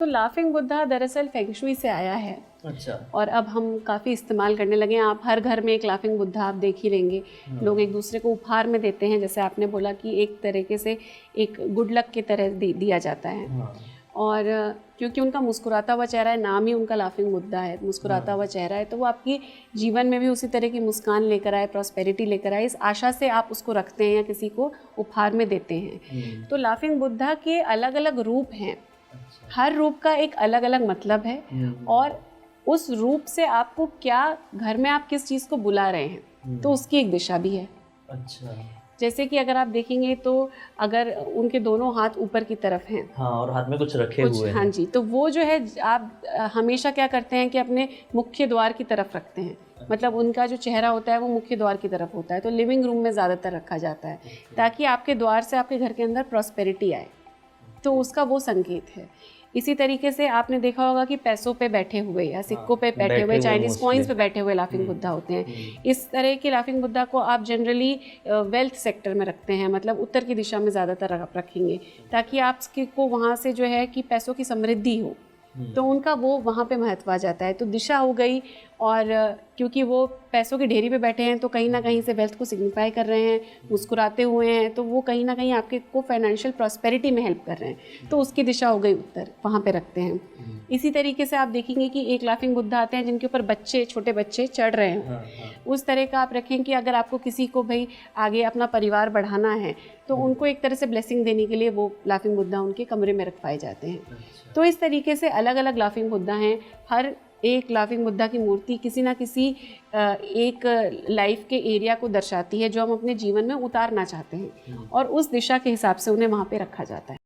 तो लाफिंग बुद्धा दरअसल फेंगशुई से आया है। अच्छा। और अब हम काफ़ी इस्तेमाल करने लगे हैं। आप हर घर में एक लाफिंग बुद्धा आप देख ही लेंगे। लोग एक दूसरे को उपहार में देते हैं, जैसे आपने बोला कि एक तरीके से एक गुड लक की तरह दिया जाता है। हाँ। और क्योंकि उनका मुस्कुराता हुआ चेहरा है, नाम ही उनका लाफिंग बुद्धा है, मुस्कुराता हुआ चेहरा है, तो वो आपकी जीवन में भी उसी तरह की मुस्कान लेकर आए, प्रॉस्पेरिटी लेकर आए, इस आशा से आप उसको रखते हैं या किसी को उपहार में देते हैं। तो लाफिंग बुद्धा के अलग अलग रूप हैं। अच्छा। हर रूप का एक अलग अलग मतलब है और उस रूप से आपको क्या, घर में आप किस चीज़ को बुला रहे हैं, तो उसकी एक दिशा भी है। अच्छा। जैसे कि अगर आप देखेंगे तो अगर उनके दोनों हाथ ऊपर की तरफ हैं, हाँ, और हाथ में कुछ रखे हुए हैं। हाँ जी, तो वो जो है आप हमेशा क्या करते हैं कि अपने मुख्य द्वार की तरफ रखते हैं। मतलब उनका जो चेहरा होता है वो मुख्य द्वार की तरफ होता है, तो लिविंग रूम में ज़्यादातर रखा जाता है ताकि आपके द्वार से आपके घर के अंदर प्रॉस्पेरिटी आए, तो उसका वो संकेत है। इसी तरीके से आपने देखा होगा कि पैसों पे बैठे हुए या सिक्कों पे बैठे हुए, चाइनीज़ कॉइन्स पे बैठे हुए लाफिंग बुद्धा होते हैं। इस तरह के लाफिंग बुद्धा को आप जनरली वेल्थ सेक्टर में रखते हैं, मतलब उत्तर की दिशा में ज़्यादातर आप रखेंगे ताकि आपको वहाँ से जो है कि पैसों की समृद्धि हो, तो उनका वो वहाँ पे महत्व आ जाता है। तो दिशा हो गई, और क्योंकि वो पैसों की ढेरी पे बैठे हैं तो कहीं ना कहीं से वेल्थ को सिग्निफाई कर रहे हैं, मुस्कुराते हुए हैं, तो वो कहीं ना कहीं आपके को फाइनेंशियल प्रॉस्पेरिटी में हेल्प कर रहे हैं, तो उसकी दिशा हो गई उत्तर, वहाँ पे रखते हैं। इसी तरीके से आप देखेंगे कि एक लाफिंग बुद्धा आते हैं जिनके ऊपर बच्चे, छोटे बच्चे चढ़ रहे हैं, उस तरह का आप रखें कि अगर आपको किसी को भाई आगे अपना परिवार बढ़ाना है तो उनको एक तरह से ब्लेसिंग देने के लिए वो लाफिंग बुद्धा उनके कमरे में रख पाए जाते हैं। तो इस तरीके से अलग अलग लाफिंग बुद्धा हैं। हर एक लाफिंग बुद्धा की मूर्ति किसी ना किसी एक लाइफ के एरिया को दर्शाती है जो हम अपने जीवन में उतारना चाहते हैं, और उस दिशा के हिसाब से उन्हें वहाँ पे रखा जाता है।